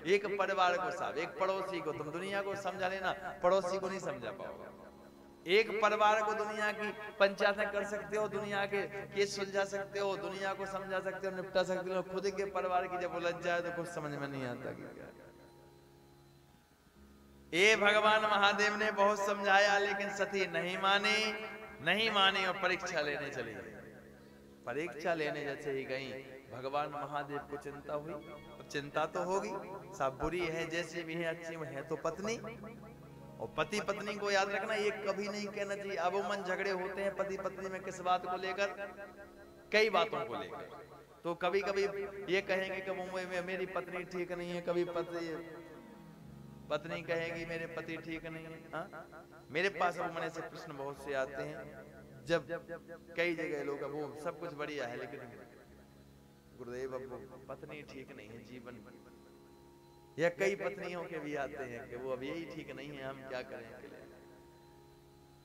एक परिवार को साहब, एक पड़ोसी को, तुम दुनिया को समझा लेना, पड़ोसी को नहीं समझा पाओगे। एक परिवार को दुनिया की पंचायतें कर सकते हो, दुनिया के केस सुलझा सकते हो, दुनिया को समझा सकते हो, निपटा सकते हो, खुद के परिवार की जब उलझ जाए तो कुछ समझ में नहीं आता कि क्या। ये भगवान महादेव ने बहुत समझाया, लेकिन सती नहीं मानी और परीक्षा लेने चली गई। परीक्षा लेने जैसे ही गई, भगवान महादेव को चिंता हुई। अब चिंता तो होगी, सब बुरी है जैसे भी है, अच्छी है तो पत्नी, और पति पत्नी को याद रखना, ये कभी नहीं कहना चाहिए। अब मन झगड़े होते हैं पति पत्नी में, किस बात को लेकर? कई बातों को लेकर। तो कभी कभी ये कहेंगे कि मेरी पत्नी ठीक नहीं है, कभी पत्नी कहेगी मेरे पति ठीक नहीं है। हाँ? मेरे पास अब मन से प्रश्न बहुत से आते हैं, जब कई जगह लोग, अब वो सब कुछ बढ़िया है, लेकिन गुरुदेव अब पत्नी ठीक नहीं है जीवन, या कई पत्नियों के भी आते हैं कि वो अब यही ठीक नहीं है, हम क्या करें के लिए।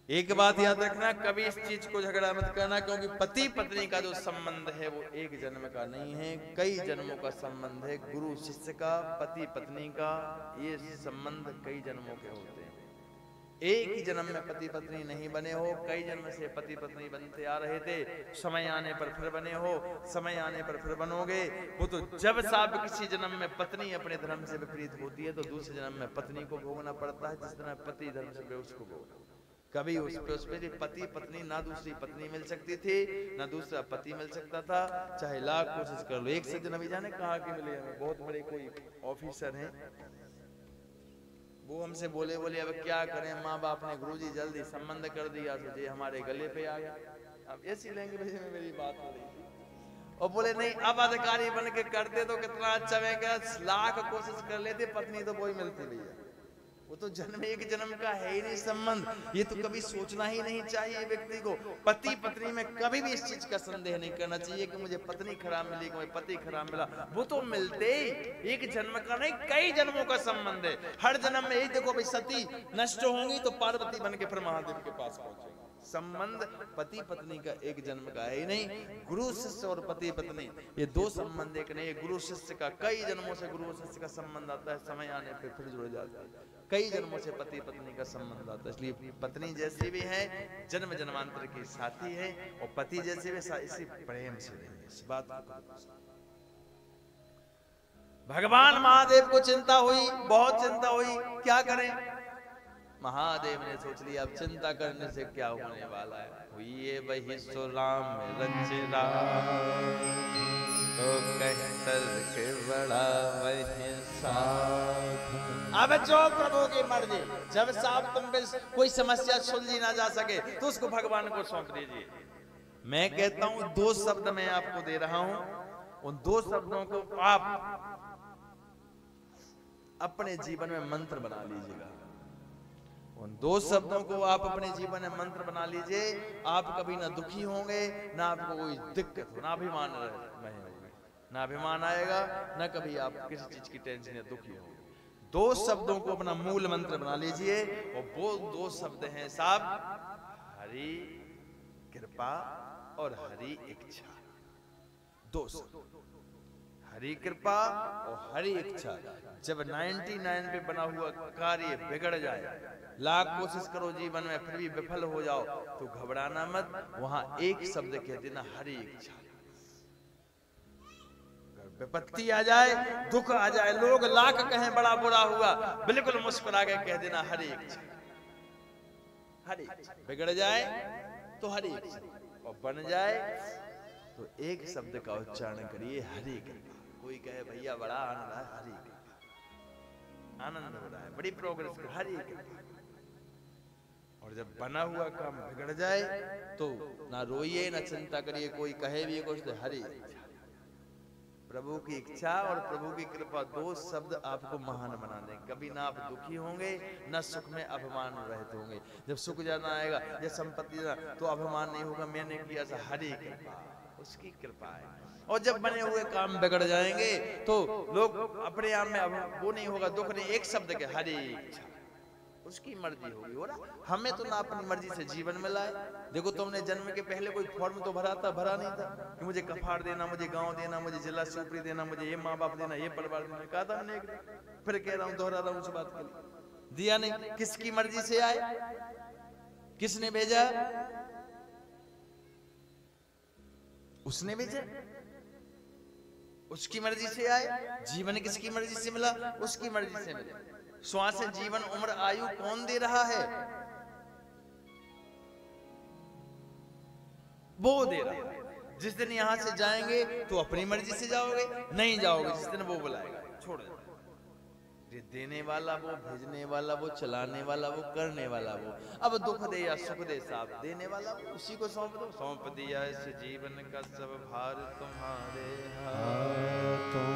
एक बात याद रखना, कभी इस चीज को झगड़ा मत करना, क्योंकि पति पत्नी का जो संबंध है वो एक जन्म का नहीं है, कई जन्मों का संबंध है। गुरु शिष्य का, पति पत्नी का, ये संबंध कई जन्मों के होते हैं। एक ही जन्म में पति पत्नी नहीं बने हो, कई जन्म से पति पत्नी बनते आ रहे थे, समय आने पर फिर बने हो, समय आने पर फिर बनोगे। वो तो जब साहब किसी जन्म में पत्नी अपने धर्म से विपरीत होती है तो दूसरे जन्म में पत्नी को भोगना पड़ता है, जिस तरह पति धर्म से उसको भोगना। कभी उस पे पति पत्नी ना दूसरी पत्नी मिल सकती थी, ना दूसरा पति मिल सकता था, चाहे लाख कोशिश कर लो। एक सज्जन अभी जाने कहा कि मिले हमें, बहुत बड़े कोई ऑफिसर हैं, वो हमसे बोले अब क्या करें, माँ बाप ने गुरुजी जल्दी संबंध कर दिया तो ये हमारे गले पे आ गया। अब ऐसी लैंग्वेज में मेरी बात हो रही थी, और बोले नहीं अब अधिकारी बन के करते तो कितना अच्छा है, लाख कोशिश कर लेते, पत्नी तो वही मिलती भैया। वो तो जन्म एक जन्म का है ही नहीं संबंध। ये तो कभी सोचना ही नहीं चाहिए व्यक्ति को। पति पत्नी में कभी भी इस चीज का संदेह नहीं करना चाहिए कि मुझे पत्नी खराब मिली, मुझे पति खराब मिला। वो तो मिलते ही एक जन्म का नहीं, कई जन्मों का संबंध है। हर जन्म में यही देखो भाई, सती नष्ट होंगी तो पार्वती बन के फिर महादेव के पास पहुंचेंगे। संबंध पति पत्नी का एक जन्म का है ही नहीं। गुरु शिष्य और पति पत्नी ये दो संबंध एक नहीं। गुरु शिष्य का कई जन्मों से गुरु शिष्य का संबंध आता है, समय आने पे फिर जुड़ जाता है। कई जन्मों से पति पत्नी का संबंध आता है। इसलिए पत्नी जैसी भी है जन्म जन्मांतर की साथी है, और पति जैसे भी इसी प्रेम से रहेंगे। इस बात भगवान महादेव को चिंता हुई, बहुत चिंता हुई, क्या करें। महादेव ने सोच लिया अब चिंता करने से क्या होने वाला है। हुई वही सो राम रचिरा, तो के बड़ा वही साथ। अब जो प्रभु की मर्जी, जब साहब तुम कोई समस्या सुलझी ना जा सके तो उसको भगवान को सौंप दीजिए। मैं कहता हूं दो शब्द मैं आपको दे रहा हूं, उन दो शब्दों को आप अपने जीवन में मंत्र बना लीजिएगा। उन दो शब्दों को आप अपने जीवन में मंत्र बना लीजिए। आप कभी ना दुखी होंगे, ना आपको कोई दिक्कत हो, ना अभिमान ना अभिमान आएगा, ना कभी आप किसी चीज की टेंशन या दुखी होंगे। दो शब्दों को अपना मूल मंत्र बना लीजिए, और वो दो शब्द हैं साहब, हरि कृपा और हरि इच्छा। दो शब्द, हरि कृपा और हरि इच्छा। जब 99 पे बना हुआ कार्य बिगड़ जाए, लाख कोशिश करो जीवन में फिर भी विफल हो जाओ, तो घबराना मत। वहां एक शब्द कह देना, हरि इच्छा। विपत्ति आ जाए, दुख आ जाए, लोग लाख कहें बड़ा बुरा हुआ, बिल्कुल मुस्कुरा के कह देना हरि इच्छा। हरि इच्छा बिगड़ जाए तो हरि इच्छा, और बन जाए तो एक शब्द का उच्चारण करिए, हरि कृपा। कोई कहे भैया बड़ा आनंद है, हरि कृपा, आनंद हो रहा है, बड़ी प्रोग्रेस कर, हरि कृपा। और जब बना हुआ काम बिगड़ जाए तो ना रोइए ना चिंता करिए, कोई कहे भी कुछ तो हरि इच्छा। प्रभु की इच्छा और प्रभु की कृपा, दो शब्द आपको महान बना दें। कभी ना आप दुखी होंगे, ना सुख में अभिमान रहित होंगे। जब सुख जाना आएगा या संपत्ति जाना तो अभिमान नहीं होगा, मैंने किया था, हरि कृपा, उसकी कृपा है। और जब बने हुए काम बिगड़ जाएंगे तो लोग अपने आप में वो नहीं होगा, दुख नहीं, एक शब्द के हरि इच्छा, उसकी मर्जी होगी हो रहा। हमें तो ना अपनी मर्जी से जीवन मिला है। देखो तुमने जन्म के पहले कोई फॉर्म तो भरा नहीं था कि मुझे कफाड़ देना, मुझे गांव देना, मुझे जिला सुपरी देना, मुझे ये माँ बाप देना, ये परिवार देना। कहा था हमने, फिर कह रहा हूँ, दोहरा रहा हूँ उस बात के लिए। दिया नहीं। किसकी मर्जी से आए? किसने भेजा? उसने भेजा, उसकी मर्जी से आए। जीवन किसकी मर्जी से मिला? उसकी मर्जी से मिला। श्वास, जीवन, उम्र, आयु कौन दे रहा है? वो दे रहा है। जिस दिन यहां से जाएंगे तो अपनी मर्जी से जाओगे, नहीं जाओगे जिस दिन वो बुलाएगा। छोड़ दो। ये देने वाला वो, भेजने वाला वो, चलाने वाला वो, करने वाला वो। अब दुख दे या सुख दे, साथ देने वाला वो, उसी को सौंप दो। सौंप दिया इस जीवन का सब भार तुम्हारे हाथों।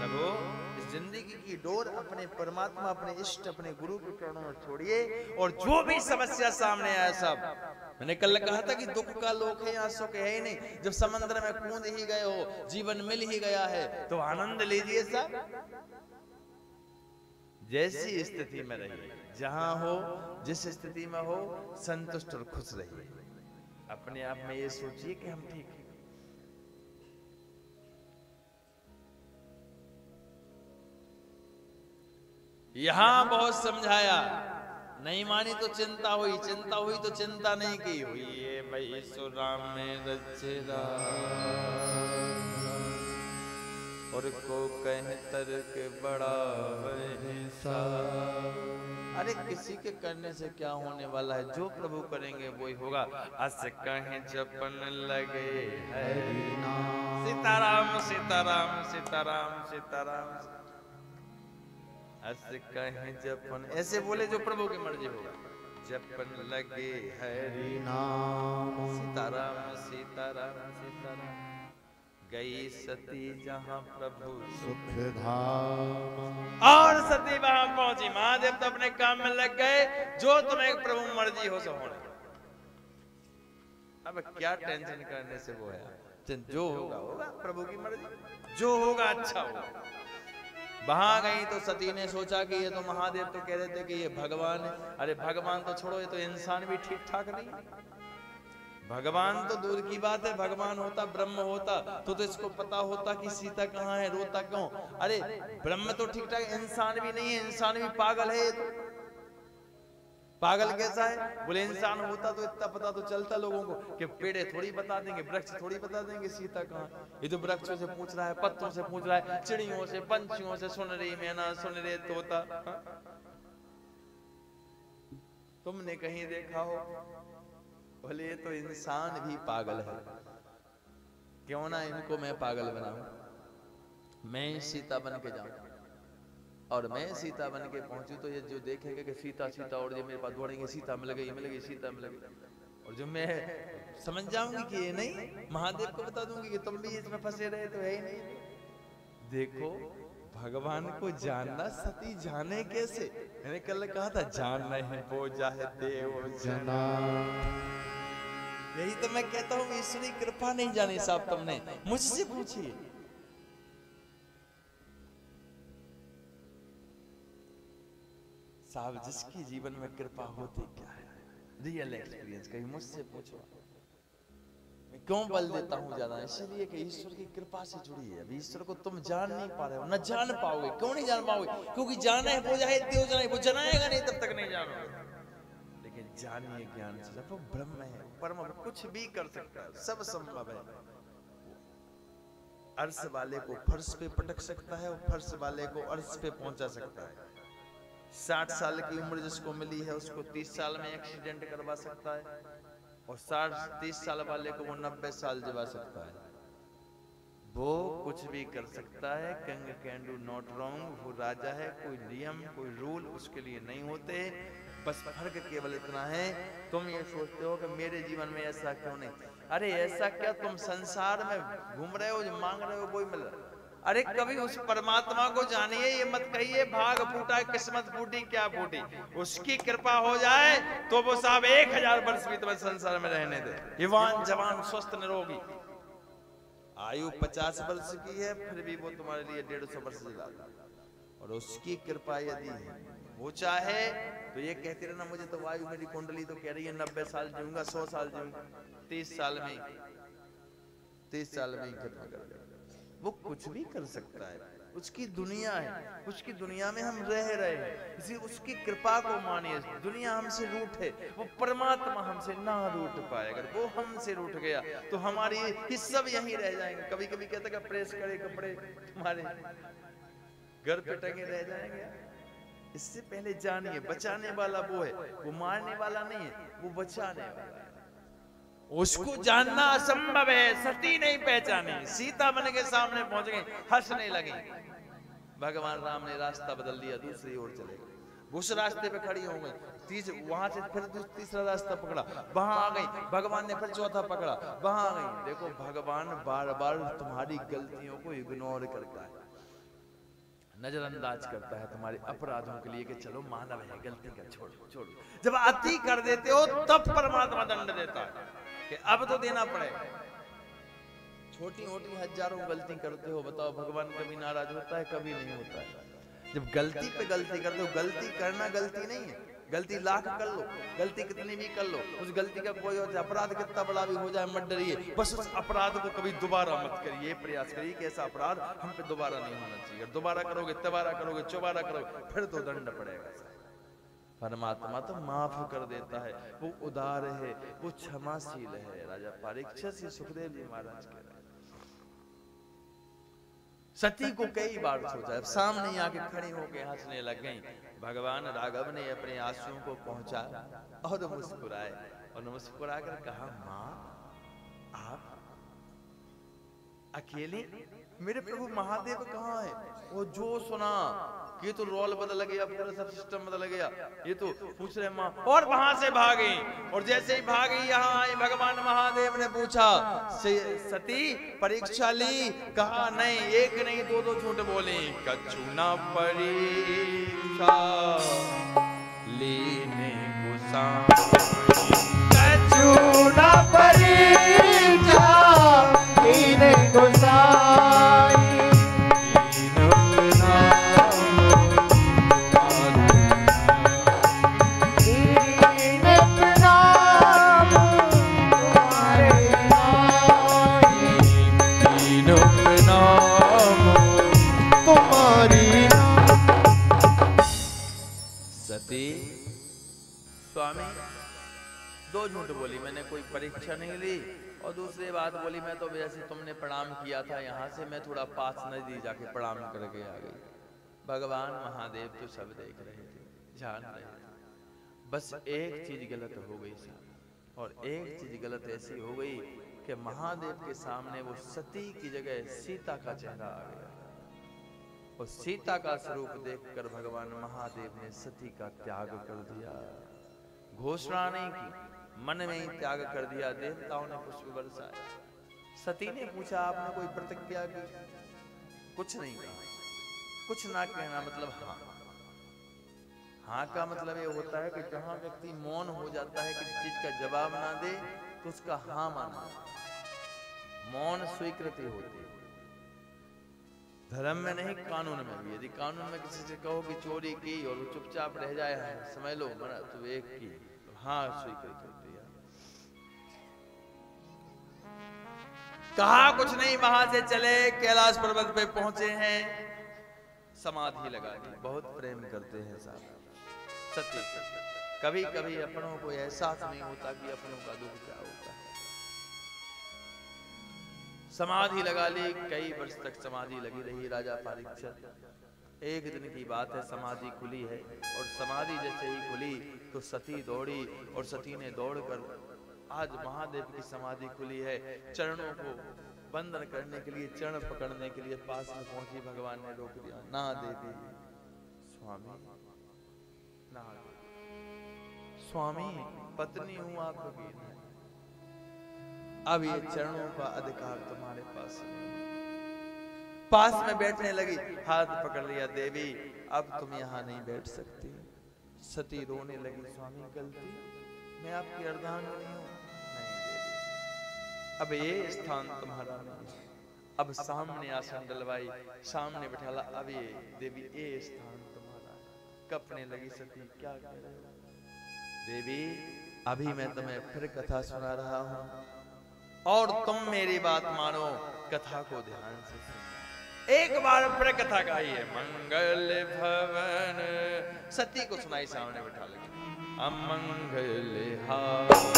लगो इस जिंदगी की डोर अपने परमात्मा, अपने इष्ट, अपने गुरु के चरणों में छोड़िए। और जो भी समस्या सामने आए, सब, मैंने कल कहा था कि दुख का लोक है, यहाँ सुख है ही नहीं। जब समंदर में कूद ही गए हो, जीवन मिल ही गया है, तो आनंद लीजिए सब। जैसी स्थिति में रहिए, जहां हो, जिस स्थिति में हो, संतुष्ट और खुश रहिए। अपने आप में ये सोचिए कि हम ठीक हैं। यहां बहुत समझाया, नहीं मानी तो चिंता हुई, चिंता हुई तो चिंता नहीं की हुई। ये भाई सुराम में रचेरा और को कह तर्क बड़ा वैसा। अरे किसी के करने से क्या होने वाला है? जो प्रभु करेंगे वही होगा। अस कहें जपन लगे हरि नाम, सीताराम सीताराम सीताराम सीताराम। अस कहें जपन, ऐसे बोले जो प्रभु की मर्जी होगा। जपन लगे हरि नाम, सीताराम सीताराम सीताराम। गई सती जहां प्रभु सुख धाम। और सती वहां पहुंची। महादेव तो अपने काम में लग गए। जो तुम्हें प्रभु मर्जी हो सो होने। अब क्या टेंशन करने से वो है। जो होगा होगा, प्रभु की मर्जी। जो होगा अच्छा होगा। वहां गई तो सती ने सोचा कि ये तो महादेव तो कह रहे थे कि ये भगवान है। अरे भगवान तो छोड़ो, ये तो इंसान भी ठीक ठाक नहीं। भगवान तो दूर की बात है, भगवान होता, ब्रह्म होता तो इसको पता होता कि सीता कहाँ है, रोता क्यों। अरे ब्रह्म तो ठीक ठाक, इंसान भी नहीं है, इंसान भी पागल है। तो पागल कैसा है? बोले इंसान होता तो इतना पता तो चलता लोगों को कि पेड़े थोड़ी बता देंगे, वृक्ष थोड़ी बता देंगे सीता कहाँ। ये तो वृक्षों से पूछ रहा है, पत्तों से पूछ रहा है, चिड़ियों से, पंछियों से, सुन रही मैना, सुन रहे तोता। तुमने कहीं देखा हो? बोले ये तो इंसान भी पागल है। क्यों ना इनको मैं पागल बनाऊं, मैं सीता बन के जाऊं। और मैं सीता बन के पहुंचू तो ये जो देखेंगे कि सीता सीता, और ये मेरे पास दौड़ेंगे, सीता मिल गई, मिल गई, सीता मिल गई। और जो मैं समझ जाऊंगी कि ये नहीं, महादेव को बता दूंगी कि तुम भी इसमें फंसे रहे तो है ही नहीं। देखो भगवान को जानना, सती जाने कैसे? मैंने कल कहा था, जान नहीं वो जाहे देव जना। यही तो मैं कहता हूँ, ईश्वरी कृपा नहीं जानी साहब। तुमने मुझसे पूछिए। साहब जिसकी जीवन में कृपा होती क्या है, रियल एक्सपीरियंस कहीं मुझसे पूछो। मैं क्यों बल देता हूँ ज्यादा? इसलिए कि ईश्वर की कृपा से जुड़ी है। अभी ईश्वर को तुम जान नहीं पा रहे हो, न जान पाओगे। क्यों नहीं जान पाओगे? क्योंकि जाना है वो जाए देव जाए, वो जनाएगा नहीं तब तक नहीं जानोगे। लेकिन जानिए ज्ञान से, जब वो ब्रह्म है, परम, कुछ भी कर सकता है, सब संभव है। अर्श वाले को फर्श पे पटक सकता है, और फर्श वाले को अर्श पे पहुंचा सकता है। 60 साल की उम्र जिसको मिली है उसको 30 साल में एक्सीडेंट करवा सकता है, और 30 साल वाले को वो 90 साल जिवा सकता है। वो कुछ भी कर सकता है। King can do not wrong. वो राजा है, कोई नियम, कोई रूल उसके लिए नहीं होते। बस फर्क केवल इतना है, तुम ये सोचते हो कि मेरे जीवन में ऐसा क्यों नहीं। अरे ऐसा क्या, तुम संसार में घूम रहे हो, जो मांग रहे हो वही मिल रहा है। अरे कभी उस परमात्मा को जानिए। ये मत कहिए भाग फूटा, किस्मत फूटी, क्या फूटी। उसकी कृपा हो जाए तो वो साहब 1000 वर्ष भी तुम्हें संसार में रहने दे। युवान जवान स्वस्थ निरोगी। आयु 50 वर्ष की है, फिर भी वो तुम्हारे लिए 150 वर्ष जिला। और और उसकी कृपा यदि वो चाहे तो ये कहते रहना मुझे तो वायु मेरी कुंडली तो कह रही है 90 साल जीऊंगा, 100 साल जीऊंगा, 30 साल में खत्म कर देगा। वो कुछ भी कर सकता है, उसकी दुनिया है, उसकी दुनिया में हम रह रहे हैं, इसी उसकी कृपा को मानिए। दुनिया हमसे रूठे, वो परमात्मा हमसे ना रूठ पाए। अगर वो हमसे रूठ गया तो हमारी ये सब यहीं रह जाएंगे। कभी कभी कहते हैं प्रेस करे कपड़े तुम्हारे घर पे टंगे रह जाएंगे। इससे पहले जानिए बचाने वाला वो है, वो मारने वाला नहीं है, वो बचाने वाला है। उसको जानना असंभव है। सती नहीं पहचानी, सीता बन के सामने पहुंच गई, हंसने लगी। भगवान राम ने रास्ता बदल दिया, दूसरी ओर चले गए। उस रास्ते पे खड़ी हो गई, वहां से फिर तीसरा रास्ता पकड़ा, वहां आ गई। भगवान ने फिर चौथा पकड़ा, वहां आ गई। देखो भगवान बार बार तुम्हारी गलतियों को इग्नोर करता है, नजरअंदाज करता है तुम्हारे अपराधों के लिए कि चलो मानव है, गलती कर, छोड़ो। जब अति कर देते हो तब परमात्मा दंड देता है कि अब तो देना पड़ेगा। छोटी मोटी हजारों गलती करते हो, बताओ भगवान कभी नाराज होता है? कभी नहीं होता है। जब गलती पे गलती करते हो, गलती करना गलती नहीं है, गलती लाख कर लो, गलती कितनी भी कर लो, उस गलती का कोई और अपराध कितना बड़ा भी हो जाए मत डरिए, बस उस अपराध को कभी दोबारा मत करिए। प्रयास करिए कि ऐसा अपराध हम पे दोबारा नहीं होना चाहिए। दोबारा करोगे, तिबारा करोगे, चौबारा करोगे, फिर तो दंड पड़ेगा। परमात्मा तो माफ कर देता है, वो उदार है, वो क्षमाशील है। राजा परीक्षित से सुखदेव जी महाराज कह रहे, सती को कई बार सोचा, अब सामने आके खड़ी होके हंसने लग गई। भगवान राघव ने अपने आंसुओं को पहुंचा और मुस्कुराए, और मुस्कुराकर कहा, मां आप अकेले? मेरे प्रभु महादेव कहाँ है? वो जो सुना ये तो रोल बदल गया, पूरा सब सिस्टम बदल गया। ये तो पूछ रहे माँ, और वहां से भागी, और जैसे ही भागी यहाँ आई, भगवान महादेव ने पूछा, सती परीक्षा ली? कहा नहीं, एक नहीं दो झूठ बोले। कछु ना परीक्षा लेने गुस्सा, कछु ना परीक्षा लेने गुस्सा, स्वामी दो झूठ बोली, मैंने कोई परीक्षा नहीं ली, और दूसरी बात बोली मैं तो वैसे तुमने प्रणाम किया था यहाँ से, मैं थोड़ा पास नजदीक जाके प्रणाम करके आ गई। भगवान महादेव तो सब देख रहे थे, जान रहे थे, बस एक चीज गलत हो गई साहब, और एक चीज गलत ऐसी हो गई कि महादेव के सामने वो सती की जगह सीता का चेहरा आ गया, और सीता का स्वरूप देखकर भगवान महादेव ने सती का त्याग कर दिया। घोषणा नहीं की, मन में ही त्याग कर दिया। देवताओं ने पुष्प बरसाए। सती ने पूछा, आपने कोई प्रतिज्ञा की? कुछ नहीं कहा। कुछ ना कहना मतलब हाँ। हाँ का मतलब ये होता है कि जहां व्यक्ति मौन हो जाता है, किसी चीज का जवाब ना दे, तो उसका हाँ माना, मौन स्वीकृति होती है। धर्म में नहीं, कानून में भी। यदि कानून में किसी से कहो कि चोरी की और वो चुपचाप रह जाए, समझ लो मना, तो एक की हाँ स्वीकृत होती है। कहा कुछ नहीं, वहां से चले, कैलाश पर्वत पे पहुंचे हैं, समाधि लगा दी। बहुत प्रेम करते हैं साहब सत्य। कभी कभी अपनों को एहसास नहीं होता कि अपनों का दुख क्या होता है। समाधि लगा ली, कई वर्ष तक समाधि लगी रही राजा परीक्षित। एक दिन की बात है, समाधि खुली है, और समाधि जैसे ही खुली तो सती दौड़ी, और सती ने दौड़कर, आज महादेव की समाधि खुली है, चरणों को बंधन करने के लिए, चरण पकड़ने के लिए पास में पहुंची। भगवान ने रोक दिया, ना देवी। स्वामी ना, स्वामी पत्नी हूं आपकी, अब ये चरणों का अधिकार तुम्हारे पास नहीं। पास में बैठने लगी, हाथ पकड़ लिया, देवी अब तुम यहाँ नहीं बैठ सकती। सती रोने लगी, स्वामी गलती, मैं आपकी अर्धांगिनी हूँ। नहीं देवी, अब ये स्थान तुम्हारा नहीं, अब सामने आसन डलवाई, सामने बैठाला। अब ये देवी ये स्थान तुम्हारा। कपने लगी सती, क्या कह रहे हो देवी? अभी मैं तुम्हें फिर कथा सुना रहा हूं और तुम मेरी बात मानो, कथा को ध्यान से सुनो। एक बार फिर कथा गाई है। मंगल भवन, सती को सुनाई, सामने बैठा लगी। अमंगल हारी